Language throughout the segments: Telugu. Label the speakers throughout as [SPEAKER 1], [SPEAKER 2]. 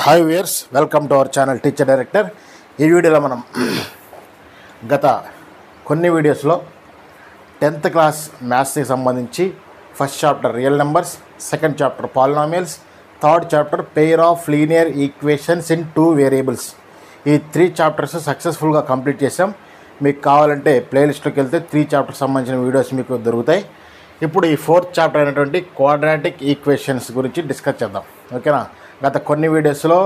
[SPEAKER 1] Hi viewers, welcome to our channel teacher director. ఈ వీడియోలో మనం గత కొన్ని వీడియోస్లో 10th క్లాస్ మ్యాథ్స్కి సంబంధించి first chapter real numbers, second chapter polynomials, third chapter pair of linear equations in 2 variables, ఈ 3 చాప్టర్స్ సక్సెస్ఫుల్గా కంప్లీట్ చేసాం. మీకు కావాలంటే ప్లేలిస్ట్లోకి వెళ్తే 3 చాప్టర్స్ సంబంధించిన వీడియోస్ మీకు దొరుకుతాయి. ఇప్పుడు ఈ 4th చాప్టర్ అయినటువంటి క్వాడ్రాటిక్ ఈక్వేషన్స్ గురించి డిస్కస్ చేద్దాం. ఓకేనా? గత కొన్ని వీడియోస్లో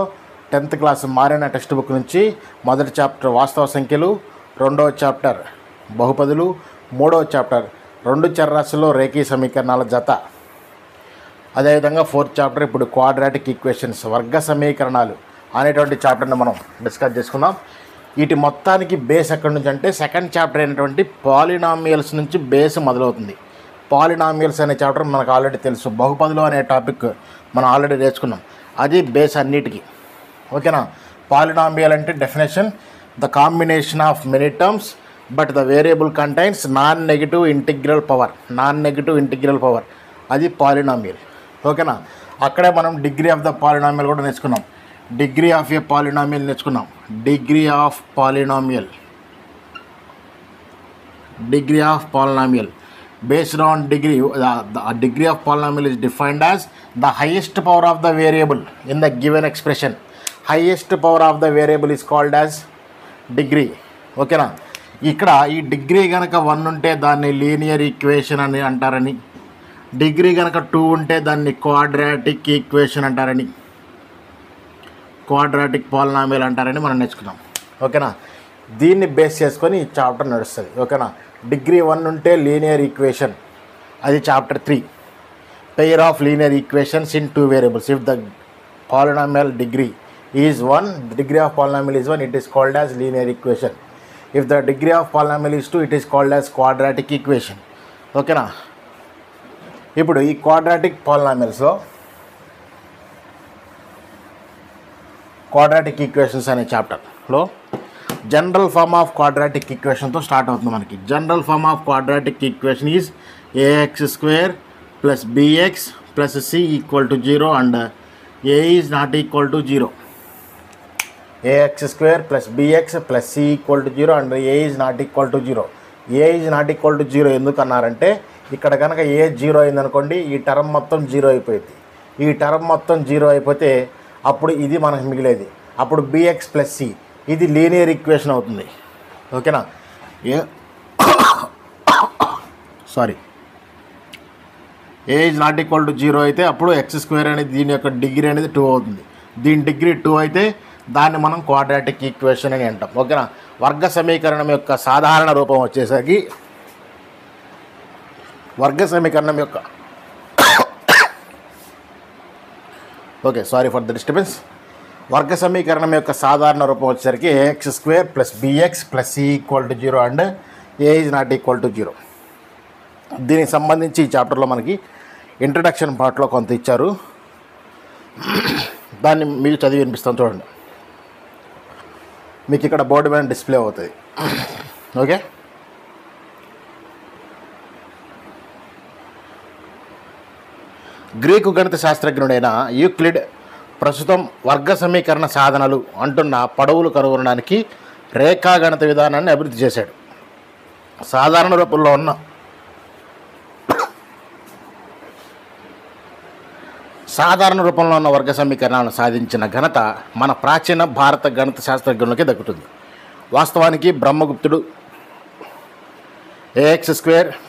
[SPEAKER 1] 10th క్లాస్ మారిన టెక్స్ట్ బుక్ నుంచి మొదటి చాప్టర్ వాస్తవ సంఖ్యలు, రెండవ చాప్టర్ బహుపదులు, మూడవ చాప్టర్ 2 చరరాశుల్లో రేఖీ సమీకరణాల జత, అదేవిధంగా 4th చాప్టర్ ఇప్పుడు క్వాడ్రాటిక్ ఈక్వేషన్స్ వర్గ సమీకరణాలు అనేటువంటి చాప్టర్ని మనం డిస్కస్ చేసుకుందాం. వీటి మొత్తానికి బేస్ ఎక్కడి నుంచి అంటే సెకండ్ చాప్టర్ అయినటువంటి పాలినామియల్స్ నుంచి బేస్ మొదలవుతుంది. పాలినామియల్స్ అనే చాప్టర్ మనకు ఆల్రెడీ తెలుసు. బహుపదులు అనే టాపిక్ మనం ఆల్రెడీ నేర్చుకున్నాం. అది బేస్ అన్నిటికీ. ఓకేనా? పాలినామియల్ అంటే definition, the combination of many terms but the variable contains non negative integral power, అది పాలినామియల్. ఓకేనా? అక్కడే మనం డిగ్రీ ఆఫ్ ద పాలినామియల్ కూడా నేర్చుకున్నాం. డిగ్రీ ఆఫ్ ఏ పాలినామియల్ నేర్చుకున్నాం. Degree of polynomial based on degree, the degree of polynomial is defined as the highest power of the variable in the given expression. Highest power of the variable is called as degree. ఓకేనా? ఇక్కడ ఈ డిగ్రీ కనుక 1 ఉంటే దాన్ని లీనియర్ ఈక్వేషన్ అని అంటారని, డిగ్రీ కనుక 2 ఉంటే దాన్ని క్వాడ్రాటిక్ ఈక్వేషన్ అంటారని, క్వాడ్రాటిక్ పాలినామియల్ అంటారని మనం నేర్చుకున్నాం. ఓకేనా? దీన్ని బేస్ చేసుకొని ఈ చాప్టర్ నడుస్తుంది. ఓకేనా? డిగ్రీ 1 ఉంటే లీనియర్ ఈక్వేషన్, అది chapter 3. Pair of linear equations in 2 variables, if the polynomial degree is 1, degree of polynomial is 1, it is called as linear equation. If the degree of polynomial is 2, it is called as quadratic equation. ఓకేనా? ఇప్పుడు ఈ క్వాడ్రాటిక్ పాలినామియల్స్లో క్వాడ్రాటిక్ ఈక్వేషన్స్ అనే చాప్టర్లో జనరల్ ఫార్మ్ ఆఫ్ క్వాడ్రాటిక్ ఈక్వేషన్తో స్టార్ట్ అవుతుంది మనకి. General form of quadratic equation is ax² + bx + c = 0 and a is not equal to 0. ax² + bx + c = 0 and a is not equal to 0. a is not equal to 0 ఎందుకు అన్నారంటే, ఇక్కడ కనుక a 0 అయిందనుకోండి, ఈ టర్మ్ మొత్తం 0 అయిపోయింది. ఈ టర్మ్ మొత్తం 0 అయిపోతే అప్పుడు ఇది మనకు మిగిలేది. అప్పుడు bx + c ఇది లీనియర్ ఈక్వేషన్ అవుతుంది. ఓకేనా? ఏ ఈజ్ నాట్ ఈక్వల్ టు 0 అయితే అప్పుడు x² అనేది దీని యొక్క డిగ్రీ అనేది 2 అవుతుంది. దీని డిగ్రీ 2 అయితే దాన్ని మనం క్వాడ్రాటిక్ ఈక్వేషన్ అని అంటాం. ఓకేనా? వర్గ సమీకరణం యొక్క సాధారణ రూపం వచ్చేసరికి వర్గ సమీకరణం యొక్క సాధారణ రూపం వచ్చేసరికి ax² + bx + c = 0 and a is not equal to 0. దీనికి సంబంధించి ఈ చాప్టర్లో మనకి ఇంట్రడక్షన్ పార్ట్లో కొంత ఇచ్చారు. దాన్ని మీకు చదివి వినిపిస్తాను, చూడండి. మీకు ఇక్కడ బోర్డు మీద డిస్ప్లే అవుతుంది. ఓకే? గ్రీకు గణిత శాస్త్రజ్ఞుడైన యూక్లిడ్ ప్రస్తుతం వర్గ సమీకరణ సాధనలు అంటున్న పొడవులు కనుగొనడానికి రేఖాగణిత విధానాన్ని అభివృద్ధి చేశాడు. సాధారణ రూపంలో ఉన్న వర్గ సమీకరణాలను సాధించిన ఘనత మన ప్రాచీన భారత గణిత శాస్త్రజ్ఞులకి దక్కుతుంది. వాస్తవానికి బ్రహ్మగుప్తుడు ax²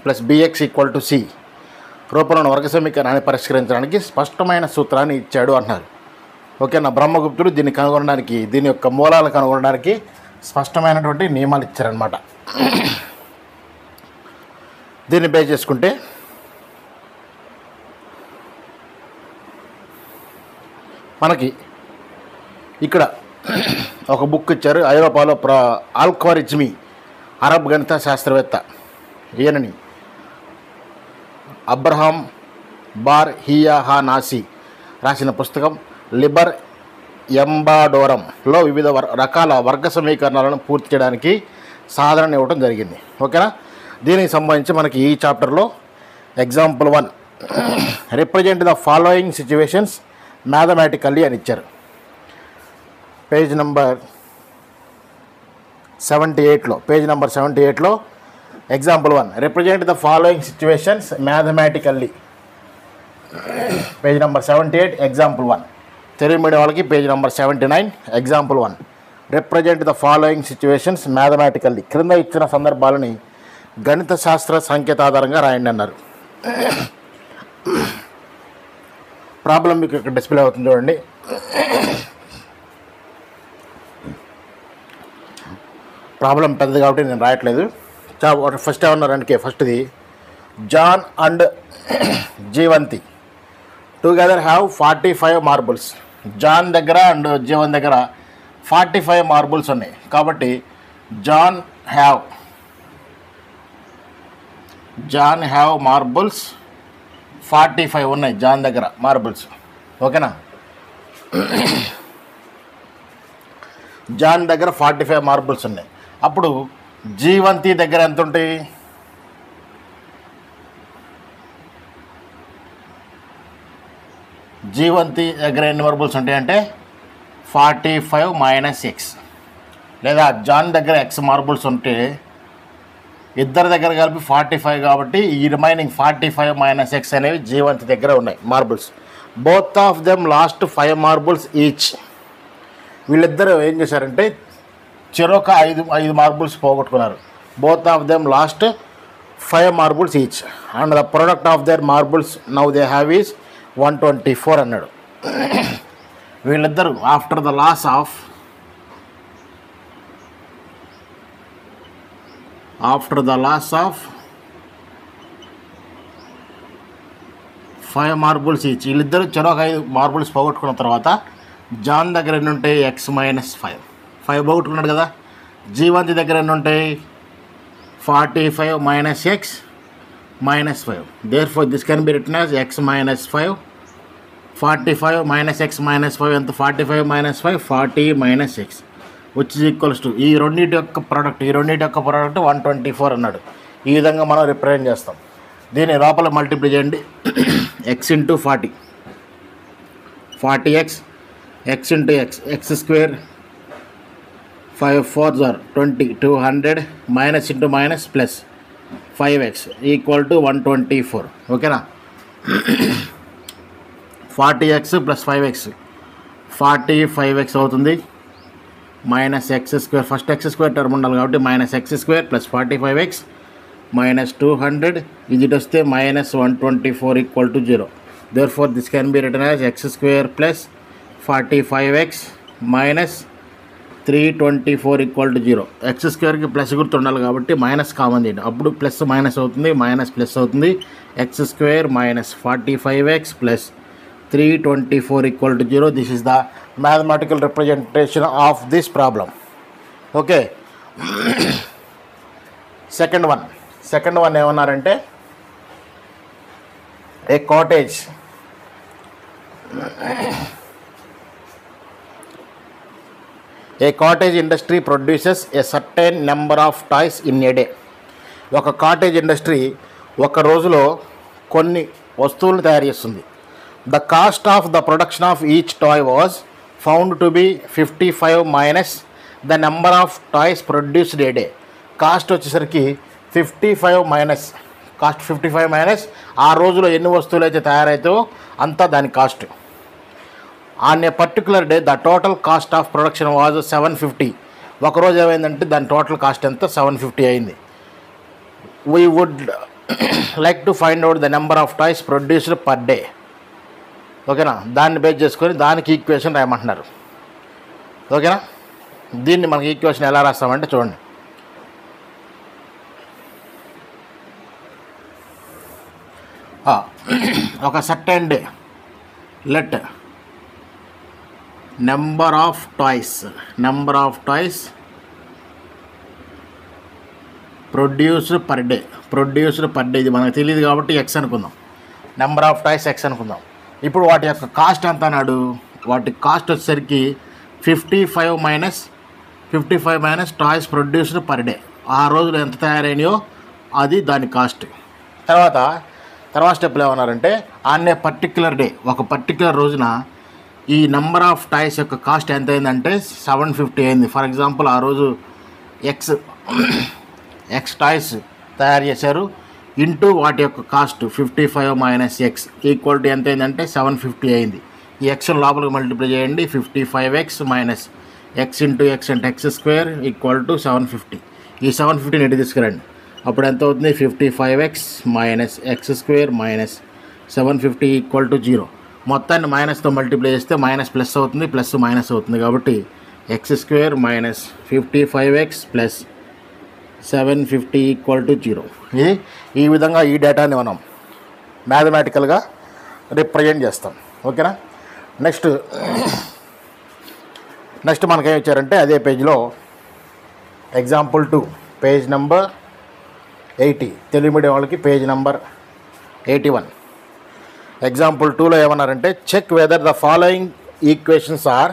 [SPEAKER 1] + bx = c రూపంలోని వర్గ సమీకరణాన్ని పరిష్కరించడానికి స్పష్టమైన సూత్రాన్ని ఇచ్చాడు అంటున్నారు. ఓకేనా? బ్రహ్మగుప్తుడు దీన్ని కనుగొనడానికి, దీని యొక్క మూలాలను కనుగొనడానికి స్పష్టమైనటువంటి నియమాలు ఇచ్చారనమాట. దీన్ని బేస్ చేసుకుంటే మనకి ఇక్కడ ఒక బుక్ ఇచ్చారు. ఐరోపాలో ఆల్-ఖవారిజ్మీ అరబ్ గణిత శాస్త్రవేత్త, ఈయనని అబ్రహాం బార్హియానాసి రాసిన పుస్తకం లిబర్ ఎంబాడోరంలో వివిధ రకాల వర్గ సమీకరణాలను పూర్తి చేయడానికి సాధన ఇవ్వడం జరిగింది. ఓకేనా? దీనికి సంబంధించి మనకి ఈ చాప్టర్లో example 1 represent the following situations mathematically అని ఇచ్చారు. పేజ్ నెంబర్ 78లో example 1 represent the following situations mathematically. Page number 78 example 1. Telugu medium వాళ్ళకి page number 79 example 1 represent the following situations mathematically. క్రింద ఇచ్చిన సందర్భాలని గణిత శాస్త్ర సంకేత ఆధారంగా రాయండి అన్నారు. ప్రాబ్లం మీకు ఇక్కడ డిస్ప్లే అవుతుంది చూడండి. ప్రాబ్లం పెద్దది కాబట్టి నేను రాయట్లేదు. ఫస్ట్ ఏమన్నారంటే ఫస్ట్ది John and Jeevanti together have 45 marbles. John దగ్గర అండ్ జీవన్ దగ్గర 45 మార్బుల్స్ ఉన్నాయి. కాబట్టి జాన్ హ్యావ్ మార్బుల్స్ 45 ఉన్నాయి జాన్ దగ్గర మార్బుల్స్. ఓకేనా, జాన్ దగ్గర 45 మార్బుల్స్ ఉన్నాయి. అప్పుడు జీవంతి దగ్గర ఎంత ఉంటాయి? జీవంతి దగ్గర ఎన్ని మార్బుల్స్ ఉంటాయంటే 45 మైనస్ ఎక్స్, లేదా జాన్ దగ్గర ఎక్స్ మార్బుల్స్ ఉంటే ఇద్దరి దగ్గర కలిపి 45 కాబట్టి ఈ రిమైనింగ్ 45 మైనస్ ఎక్స్ అనేవి జీవంతి దగ్గర ఉన్నాయి marbles. Both of them lost 5 marbles each. వీళ్ళిద్దరూ ఏం చేశారంటే చెరొక 5 మార్బుల్స్ పోగొట్టుకున్నారు. Both of them lost 5 marbles each and the product of their marbles now they have is 124 అన్నాడు. వీళ్ళిద్దరూ after the loss of 5 marbles each, వీళ్ళిద్దరూ చెరొక 5 మార్బుల్స్ పోగొట్టుకున్న తర్వాత జాన్ దగ్గర ఎన్ని ఉంటాయి? ఎక్స్ మైనస్ 5 పోగొట్టుకున్నాడు కదా. జీవంతి దగ్గర ఎన్ని ఉంటాయి? 45 minus x minus 5. Therefore this can be written as x minus 5. 45 minus x minus 5 ఎంత? 45 minus 5 40 minus x which is equals to ఈ రెండింటి యొక్క ప్రోడక్ట్ 124 అన్నాడు. ఈ విధంగా మనం రిప్రజెంట్ చేస్తాం. దీన్ని లోపల మల్టిప్లై చేయండి. X into 40x x into x square 5 4s are 20 200 minus into minus plus 5x equal to 124. ఓకేనా, 40x ప్లస్ 5x 45x అవుతుంది. Minus x square, first x square term ఉండాలి కాబట్టి minus x square plus 45x minus 200 ఇది వస్తే minus 124 equal to 0. Therefore this can be written as x square plus 45x minus 324 equal to 0. X స్క్వేర్కి plus గుర్తు ఉండాలి కాబట్టి మైనస్ కామన్ చేయండి, అప్పుడు ప్లస్ మైనస్ అవుతుంది, మైనస్ ప్లస్ అవుతుంది. X square minus 45x plus 324 equal to 0. This is the mathematical representation of this problem. Okay, second one ఏమన్నారంటే a cottage industry produces a certain number of toys in a day. ఒక కాటేజ్ ఇండస్ట్రీ ఒక రోజులో కొన్ని వస్తువులను తయారు చేస్తుంది. The cost of the production of each toy was found to be 55 minus the number of toys produced A day. Cost వచ్చేసరికి 55 మైనస్ ఆ రోజులో ఎన్ని వస్తువులు అయితే తయారవుతాయో అంతా దాని cost. On a particular day the total cost of production was 750. ఒకరోజు ఏమైందంటే దాని టోటల్ కాస్ట్ ఎంత? 750 అయింది. We would like to find out the number of toys produced per day. ఓకేనా, దాన్ని బేస్ చేసుకొని దానికి ఈక్వేషన్ రాయమంటున్నారు. ఓకేనా, దీన్ని మనకి ఈక్వేషన్ ఎలా రాస్తామంటే చూడండి. ఒక certain day let number of toys produced per day ఇది మనకు తెలియదు కాబట్టి ఎక్స్ అనుకుందాం. నెంబర్ ఆఫ్ టాయ్స్ ఎక్స్ అనుకుందాం. ఇప్పుడు వాటి యొక్క కాస్ట్ ఎంత అన్నాడు? వాటి కాస్ట్ వచ్చేసరికి 55 minus toys produced per day. ఆ రోజులు ఎంత తయారైనాయో అది దాని కాస్ట్. తర్వాత స్టెప్లో ఏమన్నారంటే ఆన్ ఏ పర్టిక్యులర్ డే, ఒక పర్టిక్యులర్ రోజున ఈ నెంబర్ ఆఫ్ టాయ్స్ యొక్క కాస్ట్ ఎంత అయిందంటే 750 అయింది. ఫర్ ఎగ్జాంపుల్ ఆ రోజు ఎక్స్ టాయ్స్ తయారు చేశారు ఇంటూ వాటి యొక్క cost 55 minus X equal to ఎంత అయిందంటే 750 అయింది. ఈ ఎక్స్ లోపలికి మల్టిప్లై చేయండి. 55x minus X into x అంటే ఎక్స్ స్క్వేర్ ఈక్వల్ టు 750. ఈ 750 నెట్టి తీసుకురండి. అప్పుడు ఎంత అవుతుంది? 55x minus x square minus 750 equal to 0. మొత్తాన్ని మైనస్తో మల్టిప్లై చేస్తే మైనస్ ప్లస్ అవుతుంది, ప్లస్ మైనస్ అవుతుంది. కాబట్టి X square minus 55x plus 750 equal to 0. ఈ విధంగా ఈ డేటాని మనం మ్యాథమెటికల్గా రిప్రజెంట్ చేస్తాం. ఓకేనా? నెక్స్ట్ మనకేం ఇచ్చారంటే అదే పేజ్లో example 2 page number 80, Telugu medium వాళ్ళకి పేజ్ నెంబర్ 81. ఎగ్జాంపుల్ 2లో ఏమన్నారంటే check whether the following equations are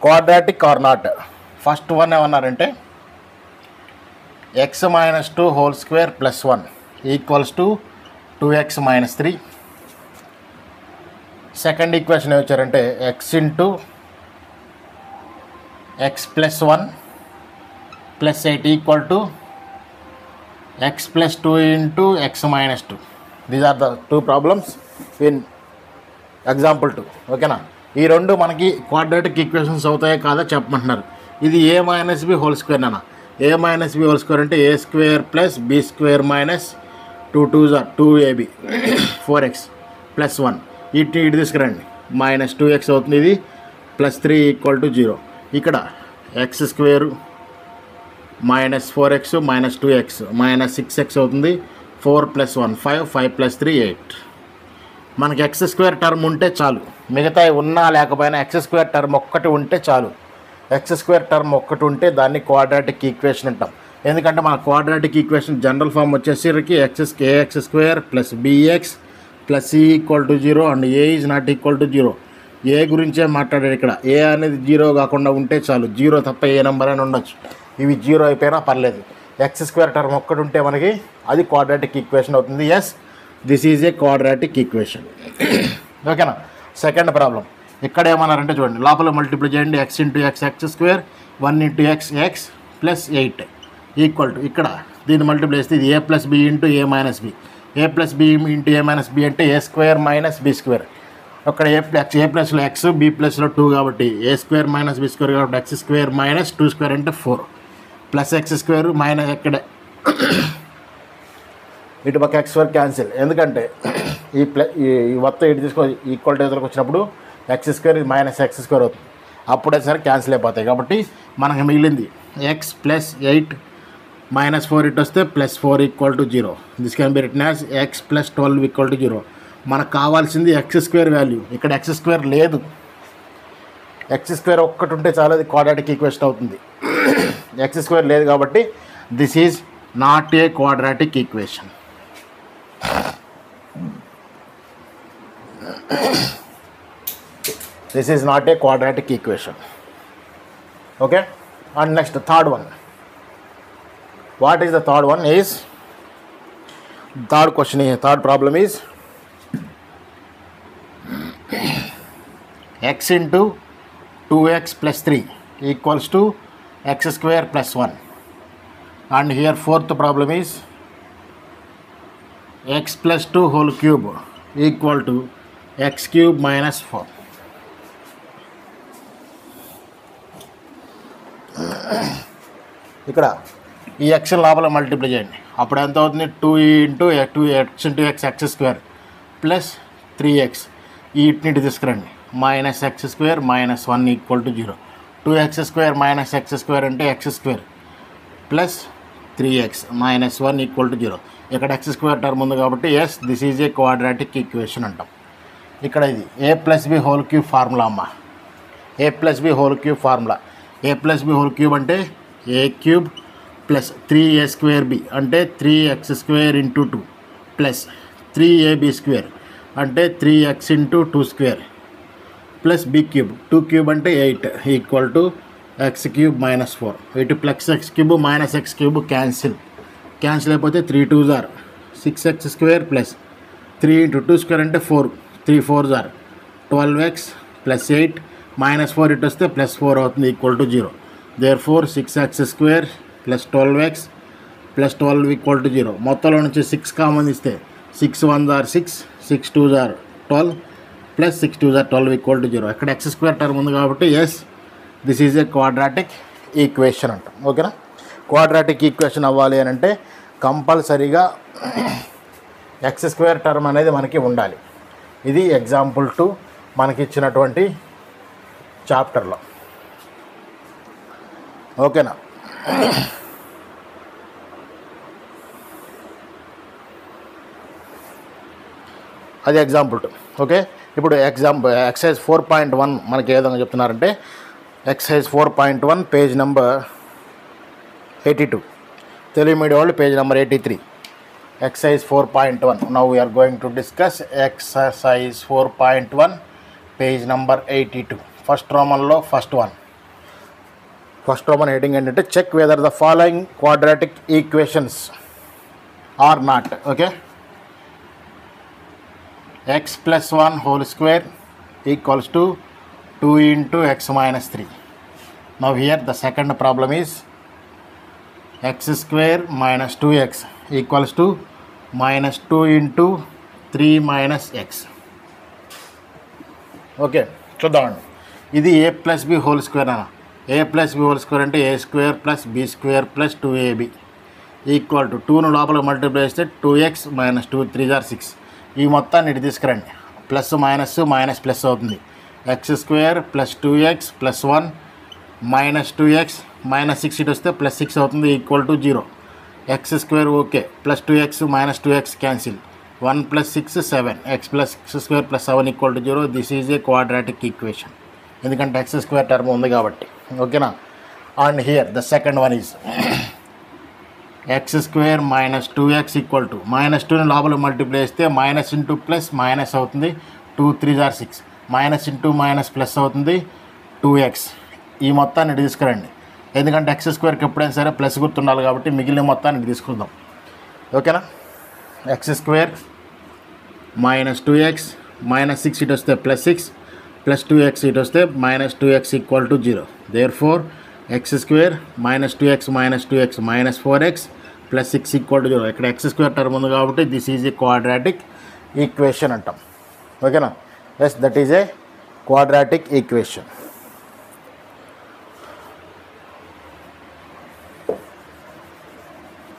[SPEAKER 1] quadratic or not. First one ఏమన్నారంటే x minus 2 whole square plus 1 equals to 2x minus 3. Second equation ఏమొచ్చారంటే x into x plus 1 plus 8 equal to x plus 2 into x minus 2. These are the 2 problems in example 2. ఓకేనా? ఈ రెండు మనకి క్వాడ్రాటిక్ ఈక్వేషన్స్ అవుతాయో కాదో చెప్పమంటున్నారు. ఇది a minus b whole square అన్న. a minus b whole square అంటే a square plus b square minus 2 2s are 2ab 4x plus 1. ఇటు తీసుకురండి. మైనస్ 2x అవుతుంది. ఇది ప్లస్ 3 ఈక్వల్ టు 0. ఇక్కడ X square minus 4x minus 2x minus 6x అవుతుంది. 4 ప్లస్ 1 5, 5 ప్లస్ 3 8. మనకి ఎక్స్ స్క్వేర్ టర్మ్ ఉంటే చాలు, మిగతా ఉన్నా లేకపోయినా ఎక్స్ స్క్వేర్ టర్మ్ ఒక్కటి ఉంటే చాలు. ఎక్స్ స్క్వేర్ టర్మ్ ఒక్కటి ఉంటే దాన్ని క్వాడ్రాటిక్ ఈక్వేషన్ అంటాం. ఎందుకంటే మన క్వాడ్రాటిక్ ఈక్వేషన్ జనరల్ ఫామ్ వచ్చేసరికి a x square plus b x plus c equal to 0 and a is not equal to 0. A గురించే మాట్లాడారు ఇక్కడ. ఏ అనేది 0 కాకుండా ఉంటే చాలు. 0 తప్ప ఏ నెంబర్ అయినా ఉండొచ్చు. ఇవి 0 అయిపోయినా పర్లేదు. ఎక్స్ స్క్వేర్ టర్మ్ ఒక్కటి ఉంటే మనకి అది క్వాడ్రాటిక్ ఈక్వేషన్ అవుతుంది. Yes, this is a quadratic equation. ఓకేనా? సెకండ్ ప్రాబ్లం ఇక్కడ ఏమన్నారంటే చూడండి, లోపల మల్టిప్లై చేయండి. X into x x square 1 into x x plus 8 equal to ఇక్కడ దీన్ని మల్టిప్లై చేస్తే ఇది a plus b into a minus b. A plus b into a minus b అంటే a square minus b square. అక్కడ ఏ ప్లస్లో ఎక్స్, బి ప్లస్లో 2 కాబట్టి a square minus b square కాబట్టి ఎక్స్ స్క్వేర్ మైనస్ 2 స్క్వేర్ అంటే 4 ప్లస్ ఎక్స్ స్క్వేర్ మైనస్ ఎక్కడ ఇటు పక్క ఎక్స్ స్క్వేర్ క్యాన్సిల్. ఎందుకంటే ఈ మొత్తం ఇటు తీసుకో ఈక్వల్ టు ఎదురుకు వచ్చినప్పుడు X square minus x square అవుతుంది. అప్పుడే సరే క్యాన్సిల్ అయిపోతాయి. కాబట్టి మనకు మిగిలింది ఎక్స్ ప్లస్ 8 మైనస్ 4 ఇటు వస్తే plus 4 equal to 0. This can be written as X plus 12 equal to 0. మనకు కావాల్సింది ఎక్స్ స్క్వేర్ వాల్యూ. ఇక్కడ ఎక్స్ స్క్వేర్ లేదు. ఎక్స్ స్క్వేర్ ఒక్కటి ఉంటే చాలా అది క్వాడ్రాటిక్ ఈక్వేషన్ అవుతుంది. ఎక్స్ స్క్వేర్ లేదు కాబట్టి this is not a quadratic equation. This is not a quadratic equation. Okay? And next, third one. What is the third one is, third problem is x into 2x plus 3 equals to x square plus 1. And here fourth problem is x plus 2 whole cube equal to x cube minus 4. ఇక్కడ ఈ ఎక్స్ లోపల మల్టిప్లై చేయండి. అప్పుడు ఎంత అవుతుంది? 2 into x x square plus 3x. ఈ ఇటు తీసుకురండి. Minus x square minus 1 equal to 0. 2x square minus x square అంటే x square plus 3x minus 1 equal to 0. ఇక్కడ ఎక్స్ స్క్వేర్ టర్మ్ ఉంది కాబట్టి yes, this is a quadratic equation అంటాం. ఇక్కడ ఇది a plus b whole cube formula అమ్మ. A plus b whole cube formula. A plus b whole cube అంటే ఏ cube plus 3a square b అంటే 3x square into 2 plus 3ab square అంటే 3x into 2 square plus b cube 2 cube అంటే 8 equal to x cube minus 4. ఇటు plus x cube minus x cube cancel అయిపోతే 3 2s are 6x square plus 3 into 2 square అంటే 4 3 4s are 12x ప్లస్ 8 -4 ఇటు వస్తే +4 అవుతుంది equal to 0. Therefore 6x² + 12x + 12 equal to 0. మొత్తంలో నుంచి 6 కామన్ ఇస్తే 6 1s are 6, 6 2s are 12 + 6 2s are 12 equal to 0. ఇక్కడ x² టర్మ్ ఉంది కాబట్టి yes this is a quadratic equation అంటాం. ఓకేనా? క్వాడ్రాటిక్ ఈక్వేషన్ అవ్వాలి అని అంటే కంపల్సరీగా x² టర్మ్ అనేది మనకి ఉండాలి. ఇది ఎగ్జాంపుల్ 2 మనకి ఇచ్చినటువంటి చాప్టర్లో. ఓకేనా? అది ఎగ్జాంపుల్ 2. ఓకే, ఇప్పుడు ఎక్సైజ్ 4.1 మనకి ఏ విధంగా చెప్తున్నారంటే exercise 4.1 page number 82, Telugu medium వాళ్ళు page number 83. Exercise 4.1. Now we are going to discuss exercise 4.1 page number 82. First రోమన్లో ఫస్ట్ రోమన్ హెడింగ్ ఏంటంటే check whether the following quadratic equations or not. Okay, x + 1 whole square equals to 2 into x - 3. Now here the second problem is x² - 2x equals to -2 into 3 - x. Okay, చూద్దామండి. ఇది a + b హోల్ స్క్వేర్ అన్న. a + b హోల్ స్క్వేర్ అంటే a² + b² + 2ab equal to 2ను లోపల మల్టిప్లై చేస్తే 2x - 2 3s are 6. ఈ మొత్తాన్ని ఇటు తీసుకురండి. ప్లస్ మైనస్ మైనస్ ప్లస్ అవుతుంది. x² + 2x + 1 - 2x -6 ఇటు వస్తే +6 అవుతుంది equal to 0. x² okay, + 2x - 2x cancel, 1 + 6 7, x + x² + 7 equal to 0. This is a quadratic equation, ఎందుకంటే x² టర్మ్ ఉంది కాబట్టి. ఓకేనా? And here the second one is x² - 2x equal to -2ని లోపల మల్టిప్లై చేస్తే మైనస్ ఇంటూ ప్లస్ మైనస్ అవుతుంది, 2 3s are 6, minus into minus plus అవుతుంది 2x. ఈ మొత్తాన్ని ఇటు తీసుకురండి, ఎందుకంటే x² ఎప్పుడైనా సరే ప్లస్ గుర్తుండాలి కాబట్టి మిగిలిన మొత్తాన్ని ఇటు తీసుకుందాం. ఓకేనా? x² - 2x -6 ఇటు వస్తే +6 + 2x ఇటు వస్తే -2x equal to 0. Therefore x² - 2x - 2x -4x + 6 equal to 0. ఇక్కడ x² టర్మ్ ఉంది కాబట్టి this is a quadratic equation అంటాం. ఓకేనా? Yes, that is a quadratic equation.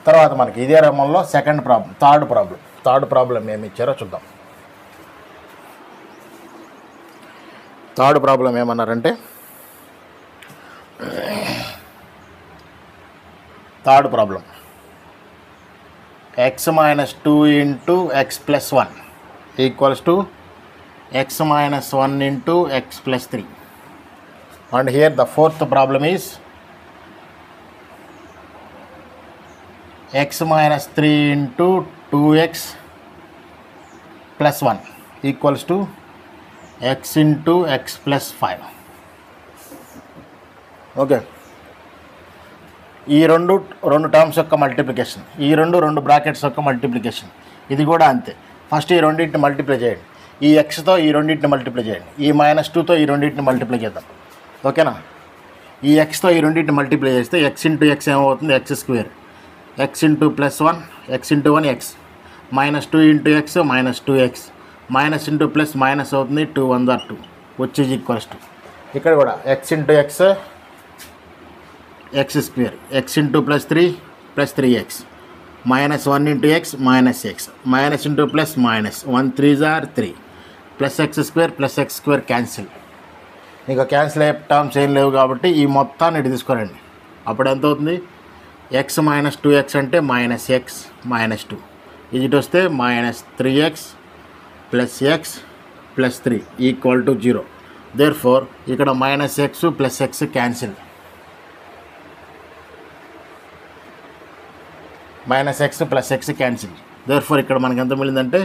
[SPEAKER 1] తర్వాత మనకి ఇదే రమంలో థర్డ్ ప్రాబ్లం ఏమి ఇచ్చారో చూద్దాం. థర్డ్ ప్రాబ్లం ఏమన్నారంటే third problem x - 2 into x + 1 equals to x - 1 into x + 3. And here the fourth problem is x - 3 into 2x + 1 equals to x into x + 5. Okay, ఈ రెండు టర్మ్స్ యొక్క మల్టిప్లికేషన్, ఈ రెండు బ్రాకెట్స్ యొక్క మల్టిప్లికేషన్. ఇది కూడా అంతే. ఫస్ట్ ఈ రెండింటిని మల్టిప్లై చేయండి, ఈ ఎక్స్తో ఈ రెండింటిని మల్టిప్లై చేయండి, ఈ -2తో ఈ రెండింటిని మల్టిప్లై చేద్దాం. ఓకేనా? ఈ ఎక్స్తో ఈ రెండింటిని మల్టిప్లై చేస్తే x ఇంటూ ఎక్స్ ఏమవుతుంది, x², x into +1 x into 1 x, -2 into x -2x, minus into plus minus అవుతుంది, 2 1s are 2 which is equals to ఇక్కడ కూడా x into x x², x into +3 +3x, -1 into x -x, minus into plus minus, 1 3s are 3, +x² cancel. ఇంకా క్యాన్సిల్ అయ్యే టర్మ్స్ ఏం లేవు కాబట్టి ఈ మొత్తాన్ని ఇటు తీసుకోరండి. అప్పుడు ఎంత అవుతుంది, x - 2x అంటే -x -2, ఇది ఇటు వస్తే -3x + x + 3 equal to 0. Therefore ఇక్కడ -x + x cancel, -x + x cancel. Therefore ఇక్కడ మనకి ఎంత మిగిలిందంటే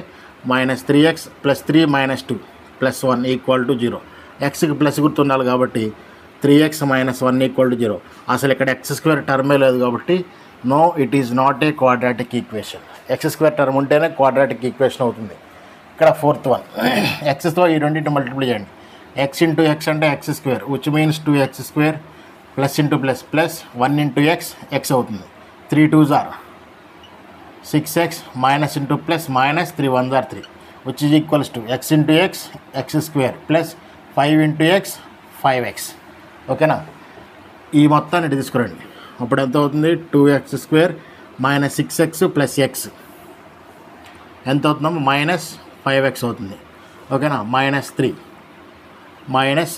[SPEAKER 1] -3x + 3 -2 + 1 ఈక్వల్ టు 0. ఎక్స్కి ప్లస్ గుర్తుండాలి కాబట్టి 3x - 1 ఈక్వల్ టు 0. అసలు ఇక్కడ x² టర్మే లేదు కాబట్టి no, it is not a quadratic equation. x² term ఉంటేనే క్వాడ్రాటిక్ ఈక్వేషన్ అవుతుంది. ఇక్కడ ఫోర్త్ వన్, ఎక్స్తో ఈ రెండింటిని మల్టిప్లై చేయండి, ఎక్స్ ఇంటూ ఎక్స్ అంటే x square which means 2x square plus into plus plus 1 into x అవుతుంది. 3 2s are 6x minus into plus minus 3 1s are 3 which is equals to x into x square plus 5 into x 5x. ఓకేనా, ఈ మొత్తాన్ని ఇటు తీసుకురండి. అప్పుడు ఎంత అవుతుంది? 2x square minus 6x plus X ఎంత అవుతుందమ్మా? మైనస్ 5x అవుతుంది. ఓకేనా, మైనస్ 3 మైనస్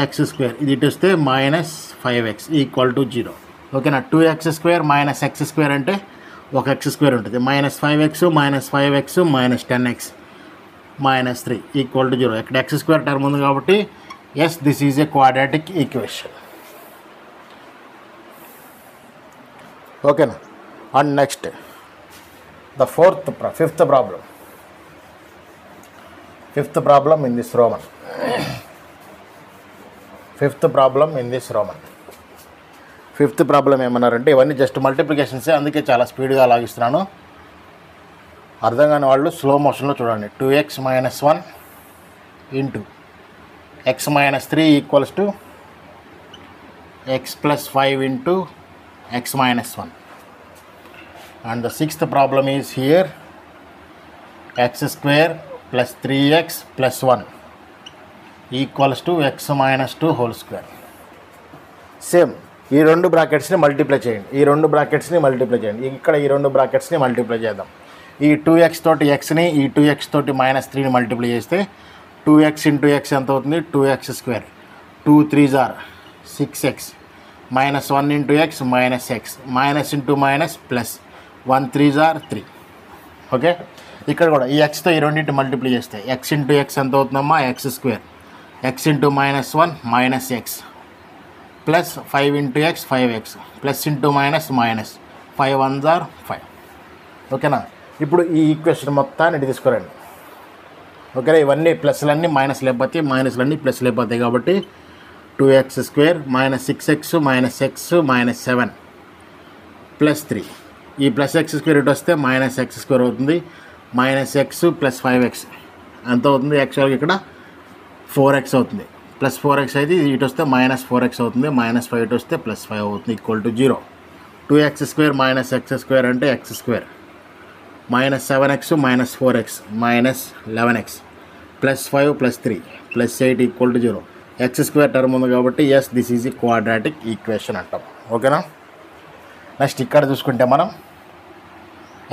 [SPEAKER 1] ఎక్స్ స్క్వేర్ ఇది ఇటు వస్తే మైనస్ 5x ఈక్వల్ టు 0. ఓకేనా, 2x square minus x square అంటే ఒక ఎక్స్ స్క్వేర్ ఉంటుంది. Minus 5x minus 5x minus 10x minus 3 equal to 0. ఇక్కడ ఎక్స్ స్క్వేర్ టర్మ్ ఉంది కాబట్టి yes this is a quadratic equation. ఓకేనా, and next the fifth problem in this Roman. Fifth problem ఏమన్నారంటే ఇవన్నీ జస్ట్ మల్టిప్లికేషన్సే, అందుకే చాలా స్పీడ్గా లాగిస్తున్నాను. అర్థం కాని వాళ్ళు స్లో మోషన్లో చూడండి. 2x minus 1 into X minus 3 equals to X plus 5 into X minus 1. And the sixth problem is here X square plus 3x plus 1 equals to X minus 2 whole square. Same ఈ రెండు బ్రాకెట్స్ని మల్టిప్లై చేయండి, ఇక్కడ ఈ రెండు బ్రాకెట్స్ని మల్టిప్లై చేద్దాం. ఈ 2x తోటి ఎక్స్ని, ఈ 2x తోటి మైనస్ 3ని మల్టిప్లై చేస్తే 2x ఇంటూ ఎక్స్ ఎంత అవుతుంది? 2x square. 2 3s are 6x minus 1 into X minus x minus into minus plus 1 3s are 3. Okay, ఇక్కడ కూడా ఈ ఎక్స్తో ఈ రెండింటి మల్టిప్లై చేస్తే ఎక్స్ ఇంటూ ఎక్స్ ఎంత అవుతుందమ్మా? X square. X into minus 1 minus x plus 5 into x 5x plus into minus minus 5 1s are 5. ఓకేనా, ఇప్పుడు ఈ ఈక్వేషన్ మొత్తాన్ని ఇటు తీసుకురండి. ఓకేనా, ఇవన్నీ ప్లస్లన్నీ మైనస్ లేకపోతే మైనస్లన్నీ ప్లస్ లేకపోతాయి కాబట్టి 2x square minus 6x minus x minus 7 plus 3. ఈ ప్లస్ ఎక్స్ స్క్వేర్ ఇటు వస్తే మైనస్ ఎక్స్ స్క్వేర్ అవుతుంది. మైనస్ ఎక్స్ ప్లస్ 5x ఎంత అవుతుంది? యాక్చువల్గా ఇక్కడ 4x అవుతుంది. ప్లస్ 4x అయితే ఇటు వస్తే మైనస్ 4x అవుతుంది. మైనస్ 5 ఇటు వస్తే ప్లస్ 5 అవుతుంది equal to 0. 2x square minus x square అంటే x square minus 7x minus 4x minus 11x plus 5 plus 3 plus 8 equal to 0. X square term ఉంది కాబట్టి ఎస్ దిస్ ఈజ్ ఈ క్వాడ్రాటిక్ ఈక్వేషన్ అంటాం. ఓకేనా, నెక్స్ట్ ఇక్కడ చూసుకుంటే మనం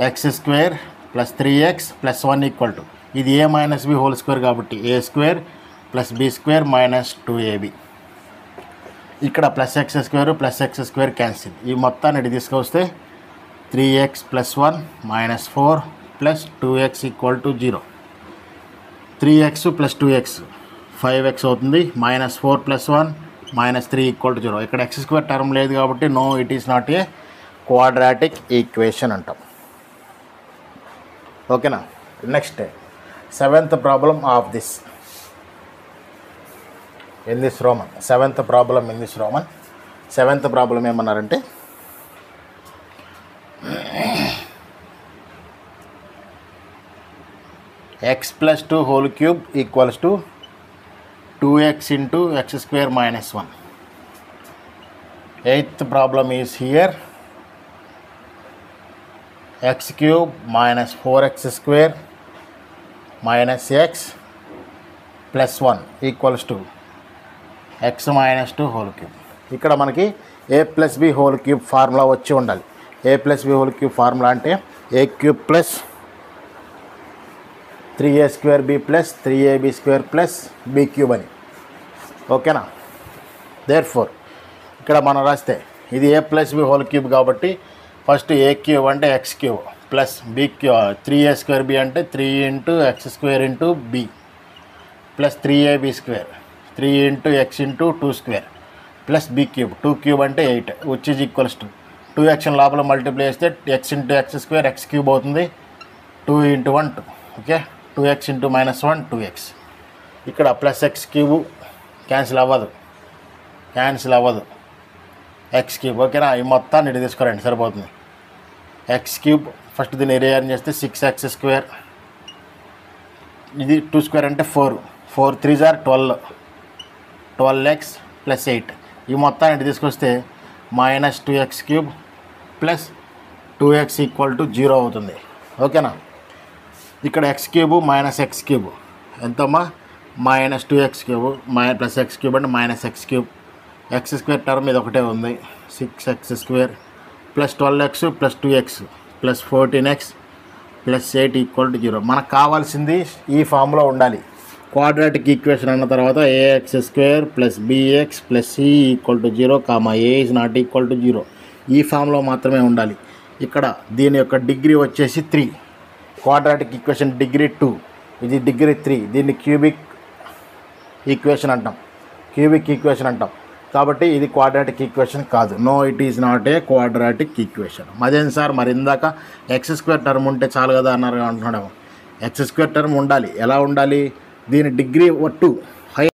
[SPEAKER 1] x square plus 3x plus 1 equal to ఇది a minus b whole square కాబట్టి a square plus b square minus 2ab. ఇక్కడ ప్లస్ ఎక్స్ స్క్వేర్ క్యాన్సిల్. ఈ మొత్తాన్ని ఇటు తీసుకొస్తే 3x plus 1 minus 4 plus 2x equal to 0. 3x plus 2x 5x అవుతుంది. Minus 4 plus 1 minus 3 equal to 0. ఇక్కడ ఎక్స్ స్క్వేర్ టర్మ్ లేదు కాబట్టి no it is not a quadratic equation అంటాం. ఓకేనా, next seventh problem of this in this roman. Seventh problem ఏమన్నారంటే x plus 2 whole cube equals to 2x into x square minus 1. Eighth problem is here x cube minus 4x square minus x plus 1 equals to X minus 2 whole cube. ఇక్కడ మనకి a plus b whole cube formula వచ్చి ఉండాలి. a plus b whole cube formula అంటే a cube plus 3a square b plus 3ab square plus b cube అని. ఓకేనా, దేర్ ఫోర్ ఇక్కడ మనం రాస్తే ఇది a plus b whole cube కాబట్టి ఫస్ట్ a క్యూబ్ అంటే x cube plus b cube 3a square b అంటే 3 into x square into b plus 3ab square 3 into X into 2 square plus b cube 2 cube అంటే 8 which is equals to 2x లోపల మల్టిప్లై చేస్తే x into x square X cube అవుతుంది. 2 into 1 2. Okay, 2x into minus 1 2x. ఇక్కడ ప్లస్ ఎక్స్ క్యూబ్ క్యాన్సిల్ అవ్వదు ఎక్స్ క్యూబ్. ఓకేనా, ఈ మొత్తాన్ని ఇటు తీసుకోరండి సరిపోతుంది. ఎక్స్ క్యూబ్ ఫస్ట్ దీన్ని రీఅరేంజ్ చేస్తే 6x స్క్వేర్ ఇది 2 స్క్వేర్ అంటే 4 3s are 12 12x + 8 ఈ మొత్తాన్ని తీసుకొస్తే -2x³ + 2x = 0 అవుతుంది. ఓకేనా. ఇక్కడ x³ - x³ ఎంతమ్మా -2x³ + x³ అంటే -x³ x² టర్మ్ ఇది ఒకటే ఉంది 6x² + 12x + 2x + 14x + 8 = 0. మనకు కావాల్సింది ఈ ఫామ్లో ఉండాలి. క్వాడ్రాటిక్ ఈక్వేషన్ అన్న తర్వాత ax² + bx + c = 0, a is not equal to 0 ఈ ఫామ్లో మాత్రమే ఉండాలి. ఇక్కడ దీని యొక్క డిగ్రీ వచ్చేసి 3. క్వాడ్రాటిక్ ఈక్వేషన్ డిగ్రీ 2, ఇది డిగ్రీ 3. దీన్ని క్యూబిక్ ఈక్వేషన్ అంటాం. కాబట్టి ఇది క్వాడ్రాటిక్ ఈక్వేషన్ కాదు. No, it is not a quadratic equation. అదేం సార్, మరి ఇందాక x² టర్మ్ ఉంటే చాలు కదా అన్నారు అంటున్నాడు. x² టర్మ్ ఉండాలి. ఎలా ఉండాలి? దీని డిగ్రీ 2